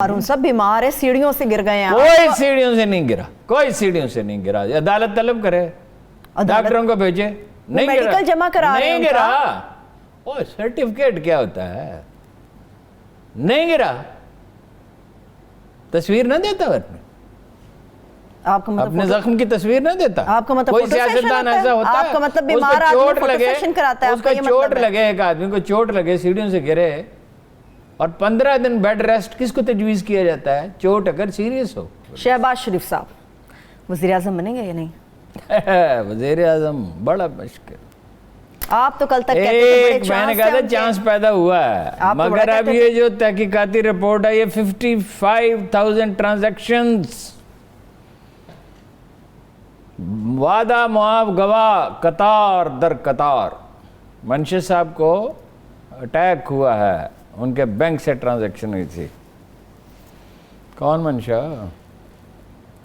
और सब बीमार है, सीढ़ियों से गिर गए हैं। कोई सीढ़ियों से नहीं गिरा, कोई सीढ़ियों से नहीं गिरा। अदालत तलब करे, डॉक्टरों को भेजे, नहीं गिरा, मेडिकल जमा करा रहे हैं नहीं गिरा। ओ सर्टिफिकेट क्या होता है? नहीं गिरा, तस्वीर ना देता अपने, आपका मतलब अपने जख्म की तस्वीर ना देता। आपका मतलब कोई सियासतदान ऐसा होता है? आपका मतलब बीमार आदमी फोटो सेशन कराता है? उसको चोट लगे, एक आदमी को चोट लगे, सीढ़ियों से गिरे और 15 दिन बेड रेस्ट किसको तजवीज़ किया जाता है? चोट अगर सीरियस हो। शहबाज शरीफ साहब वज़ीर आज़म बनेंगे या नहीं? वज़ीर आज़म बड़ा मुश्किल। आप तो कल तक कहते थे एक मैंने कहा था चांस पैदा हुआ है, मगर अब ये जो तहकीकाती रिपोर्ट है, ये 55,000 ट्रांजैक्शंस, वादा मुआफ गवाह कतार दर कतार। मंशा साहब को अटैक हुआ है, उनके बैंक से ट्रांजैक्शन हुई थी। कौन मंशा?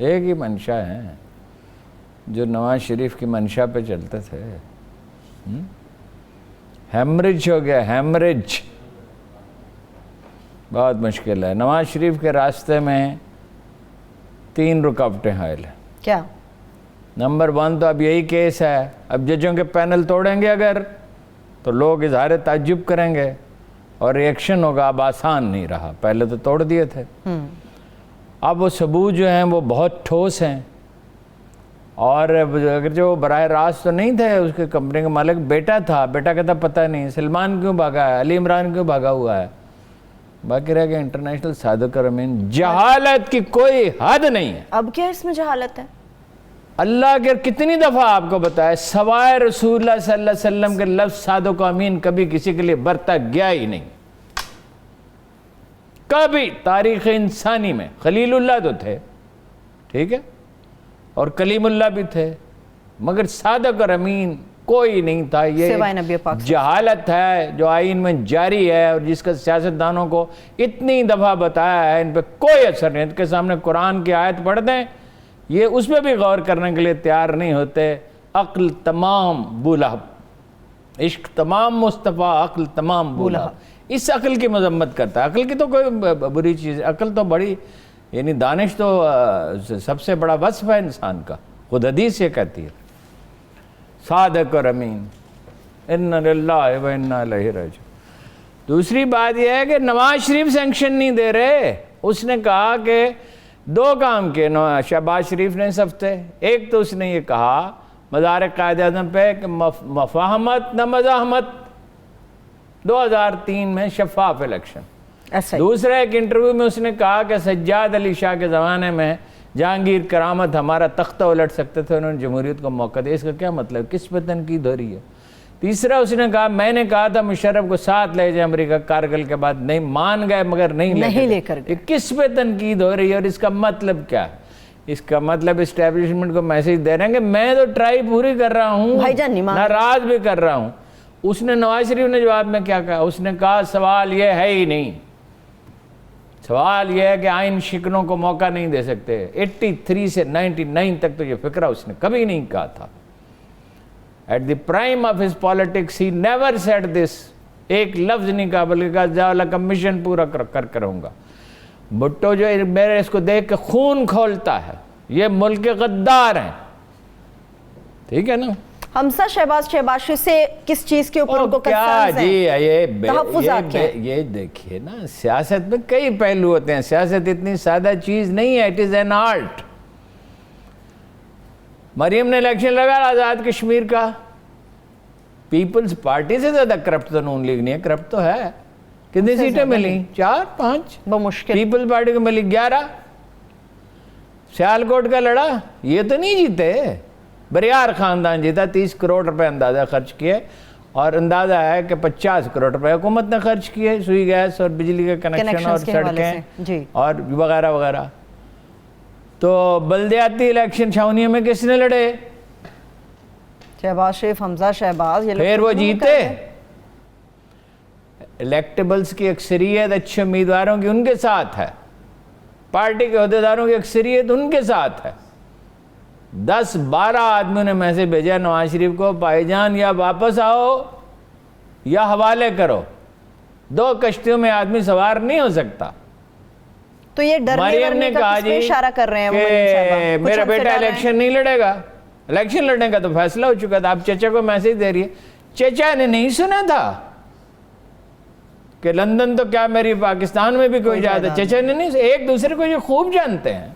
एक ही मंशा है जो नवाज शरीफ की मंशा पे चलते थे। हेमरेज हो गया, हेमरेज। बहुत मुश्किल है। नवाज शरीफ के रास्ते में 3 रुकावटें हायल हैं। क्या? नंबर 1 तो अब यही केस है। अब जजों के पैनल तोड़ेंगे अगर, तो लोग इजहार ताज्जुब करेंगे और रिएक्शन होगा। अब आसान नहीं रहा, पहले तो तोड़ दिए थे। अब वो सबूत जो हैं वो बहुत ठोस हैं, और अगर जो बराह रास्त तो नहीं थे, उसके कंपनी का मालिक बेटा था, बेटा कहता पता नहीं सलमान क्यों भागा है, अली इमरान क्यों भागा हुआ है। बाकी रह गया इंटरनेशनल सादिक और अमीन। जहालत की कोई हद नहीं है। अब क्या इसमें जहालत है? अल्लाह के कितनी दफ़ा आपको बताया, सवाए रसूलुल्लाह सल्लल्लाहु अलैहि वसल्लम के लफ्ज़ सादिक और अमीन कभी किसी के लिए बरता गया ही नहीं। कभी तारीख़ इंसानी में। खलीलुल्लाह तो थे, ठीक है, और कलीमुल्लाह भी थे, मगर सादिक और अमीन कोई नहीं था। ये जहालत है जो आइन में जारी है और जिसका सियासतदानों को इतनी दफ़ा बताया है, इन पर कोई असर नहीं। इनके सामने कुरान की आयत पढ़ दें, ये उस पर भी गौर करने के लिए तैयार नहीं होते। अक्ल तमाम बुलहब, इश्क तमाम मुस्तफ़ा, अक्ल तमाम बुलहब। इस अक्ल की मजम्मत करता है। अक्ल की तो कोई बुरी चीज़, अक्ल तो बड़ी, यानी दानिश तो सबसे बड़ा वस्फ है इंसान का। खुद हदीस ये कहती है, सादिक और अमीन, इन्ना लिल्लाहि व इन्ना इलैहि राजिऊन। दूसरी बात यह है कि नवाज शरीफ सैंक्शन नहीं दे रहे। उसने कहा कि 2 काम किए शहबाज शरीफ ने इस हफ्ते। एक तो उसने ये कहा मज़ार कायद-ए-आज़म पे कि मफाहमत न मज़ाहमत, 2003 में शफाफ इलेक्शन। दूसरा एक इंटरव्यू में उसने कहा कि सज्जाद अली शाह के ज़माने में जहांगीर करामत हमारा तख्ता उलट सकते थे, उन्होंने जमहूरियत को मौका दिया। इसका क्या मतलब? किस पे तनकीद हो रही है? तीसरा उसने कहा मैंने कहा था मुशर्रफ को साथ ले जाए अमेरिका कारगिल के बाद, नहीं मान गए, मगर नहीं लेकर गए। किस पे तनकीद हो रही है और इसका मतलब क्या है? इसका मतलब इस्टेब्लिशमेंट को मैसेज दे रहे हैं कि मैं तो ट्राई पूरी कर रहा हूँ, नाराज भी कर रहा हूँ। उसने, नवाज शरीफ ने जवाब में क्या कहा? उसने कहा सवाल ये है ही नहीं, सवाल यह है कि आइन शिकनों को मौका नहीं दे सकते। 83 से 99 तक तो ये फिक्रा उसने कभी नहीं कहा था। At the prime of his politics he never said this. एक लफ्ज नहीं कहा, बल्कि कहा जाओ कमीशन पूरा कर करूंगा। भुट्टो जो मेरे इसको देख के खून खोलता है, ये मुल्क के गद्दार हैं, ठीक है ना। हमसा शहबाज से किस चीज के ऊपर उनको क्या जी ये देखिए ना, सियासत में कई पहलू होते हैं। सियासत इतनी सादा चीज नहीं है, it is an art. Maryam ने इलेक्शन लगा आजाद कश्मीर का, पीपल्स पार्टी से ज्यादा करप्ट तो नून लीग नहीं है। करप्ट तो है। कितनी सीटें मिली? 4-5 मुश्किल। पीपल्स पार्टी को मिली 11। सियालकोट का लड़ा, ये तो नहीं जीते, बरियार खानदान जीता। 30 करोड़ रुपए अंदाजा खर्च किए, और अंदाजा है कि 50 करोड़ रुपए हुकूमत ने खर्च किए, सुई गैस और बिजली के कनेक्शन और सड़कें और वगैरह वगैरह। तो बल्दियाती इलेक्शन छावनियों में किसने लड़े? शहबाज शरीफ, हमजा शहबाज, फिर वो जीते। इलेक्टेबल्स की अक्सरियत अच्छे उम्मीदवारों की उनके साथ है, पार्टी के अहदेदारों की अक्सरियत उनके साथ है। 10-12 आदमियों ने मैसेज भेजा नवाज शरीफ को, भाईजान या वापस आओ या हवाले करो। 2 कश्तियों में आदमी सवार नहीं हो सकता। تو یہ ڈرنے مریم نے کہا جی اشارہ کر رہے ہیں کہ میرا بیٹا الیکشن نہیں لڑے گا، الیکشن لڑنے کا تو فیصلہ ہو چکا تھا، آپ چچا کو میسج دے رہی ہے. چچا نے نہیں سنا تھا کہ لندن تو کیا میری پاکستان میں بھی کوئی جائے. چچا نے نہیں، ایک دوسرے کو یہ خوب جانتے ہیں.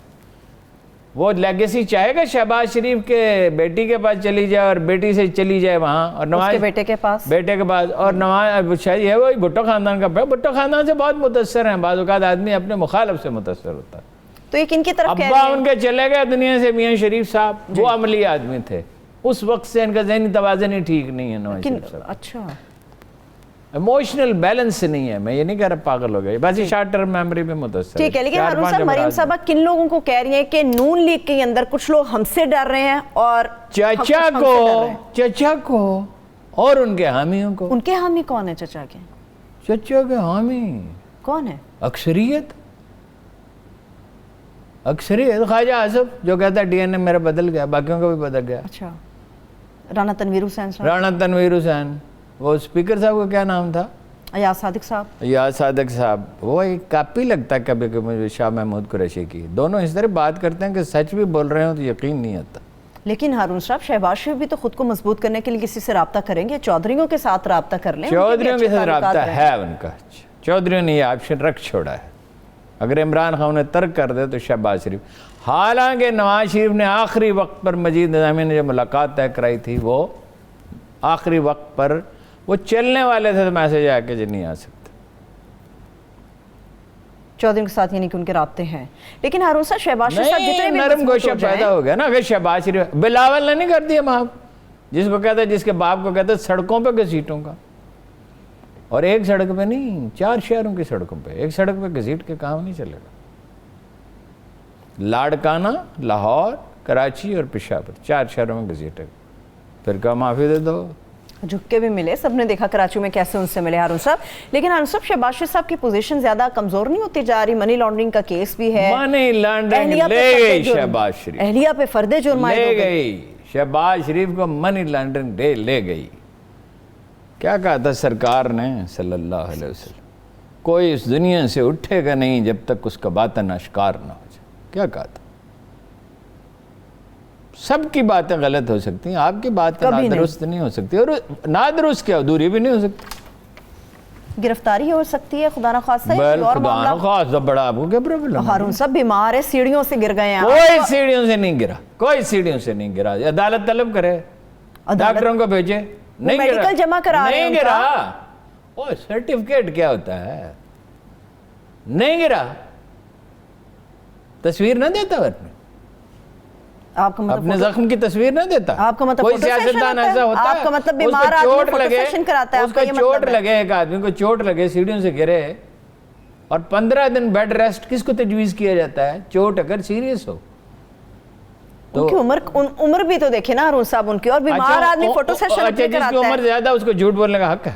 وہ لیگیسی چاہے گا شہباز شریف کے بیٹی کے پاس چلی جائے اور بیٹی سے چلی جائے وہاں، اور نواز کے بیٹے کے پاس اور نواز شاید یہ وہی بھٹو خاندان کا. بھٹو خاندان سے بہت متاثر ہیں، بعض اوقات آدمی اپنے مخالف سے متاثر ہوتا ہے. تو یہ کن کی طرف ابا ان کے چلے گئے دنیا سے میاں شریف صاحب، وہ عملی آدمی تھے. اس وقت سے ان کا ذہنی توازن ہی ٹھیک نہیں ہے نواز شریف صاحب. اچھا، ایموشنل بیلنس نہیں ہے. میں یہ نہیں کہہ رہا پاگل ہو گئے، بس شارٹ ٹرم میموری میں متاثر. ٹھیک ہے. لیکن ہارون صاحب، مریم صاحبہ کن لوگوں کو کہہ رہی ہیں کہ نون لیگ کے اندر کچھ لوگ ہم سے ڈر رہے ہیں اور چچا کو اور ان کے حامیوں کو. ان کے حامی کون ہے؟ چچا کے چچا کے حامی کون ہے؟ اکثریت خواجہ آصف جو کہتا ہے ڈی این اے میرا بدل گیا، باقیوں کا بھی بدل گیا. اچھا، رانا تنویر حسین صاحب. رانا تنویر حسین، وہ اسپیکر صاحب کا کیا نام تھا؟ ایاز صادق صاحب. ایاز صادق صاحب، وہ ایک کاپی لگتا ہے کبھی کبھی شاہ محمود قریشی کی. دونوں اس طرح بات کرتے ہیں کہ سچ بھی بول رہے ہوں تو یقین نہیں آتا. لیکن ہارون صاحب، شہباز شریف بھی تو خود کو مضبوط کرنے کے لیے کسی سے رابطہ کریں گے. چودھریوں کے ساتھ رابطہ کر لیں. چودھریوں کے ساتھ رابطہ ہے ان کا. چودھریوں نے یہ آپشن رکھ چھوڑا ہے. اگر عمران خان نے ترک کر دے تو شہباز شریف. حالانکہ نواز شریف نے آخری وقت پر مجید نظامی نے جو ملاقات طے کرائی تھی، وہ آخری وقت پر وہ چلنے والے تھے تو میسج آیا کہ جی نہیں آ سکتے. چودھریوں کے ساتھ یعنی کہ ان کے رابطے ہیں. لیکن ہارون صاحب، شہباز شریف صاحب جتنے بھی نرم گوشہ پیدا ہو گیا نا. اگر شہباز شریف بلاول نے نہیں کر دیا معاف، جس کو کہتا ہے، جس کے باپ کو کہتا ہے سڑکوں پہ گھسیٹوں کا. اور ایک سڑک پہ نہیں، 4 شہروں کی سڑکوں پہ. ایک سڑک پہ گھسیٹ کے کام نہیں چلے گا. لاڑکانہ، لاہور، کراچی اور پشاور، 4 شہروں میں گھسیٹے گا. پھر کہا معافی دے دو. جھک کے بھی ملے، سب نے دیکھا کراچی میں کیسے ان سے ملے ہارون صاحب. لیکن ہارون صاحب، شہباز شریف صاحب کی پوزیشن زیادہ کمزور نہیں ہوتی جا رہی؟ منی لانڈرنگ کا کیس بھی ہے. منی لانڈرنگ لے گئی شہباز شریف، اہلیہ پہ فرد جرم لے گئی. شہباز شریف کو منی لانڈرنگ ڈے لے گئی. کیا کہا تھا سرکار نے صلی اللہ علیہ وسلم؟ کوئی اس دنیا سے اٹھے گا نہیں جب تک اس کا باطن اشکار نہ ہو جائے. کیا کہا تھا؟ سب کی باتیں غلط ہو سکتی ہیں، آپ کی بات نادرست نہیں ہو سکتی، اور نادرست کیا ادھوری بھی نہیں ہو سکتی. گرفتاری ہو سکتی ہے خدا نخواستہ. خدا نخواستہ، بڑا آپ کو کیا پرابلم؟ ہارون صاحب بیمار ہے، سیڑھیوں سے گر گئے ہیں. کوئی سیڑھیوں سے نہیں گرا، کوئی سیڑھیوں سے نہیں گرا. عدالت طلب کرے، ڈاکٹروں کو بھیجے. نہیں گرا، میڈیکل جمع کرا رہے ہیں. نہیں گرا. وہ سرٹیفکیٹ کیا ہوتا ہے؟ نہیں گرا، تصویر نہ دیتا ورنہ اپنے زخم کی تصویر نہ دیتا. آپ کا مطلب کوئی سیاستدان ایسا ہوتا ہے، آپ کا مطلب بیمار آدمی فوٹو سیشن کراتا ہے. اس کو چوٹ لگے، ایک آدمی کو چوٹ لگے، سیڑھیوں سے گرے اور 15 دن بیڈ ریسٹ کس کو تجویز کیا جاتا ہے؟ چوٹ اگر سیریس ہو تو. ان کی عمر بھی تو دیکھیں نا ہارون صاحب ان کی، اور بیمار آدمی فوٹو سیشن کراتا ہے. جس کی عمر زیادہ اس کو جھوٹ بولنے کا حق ہے.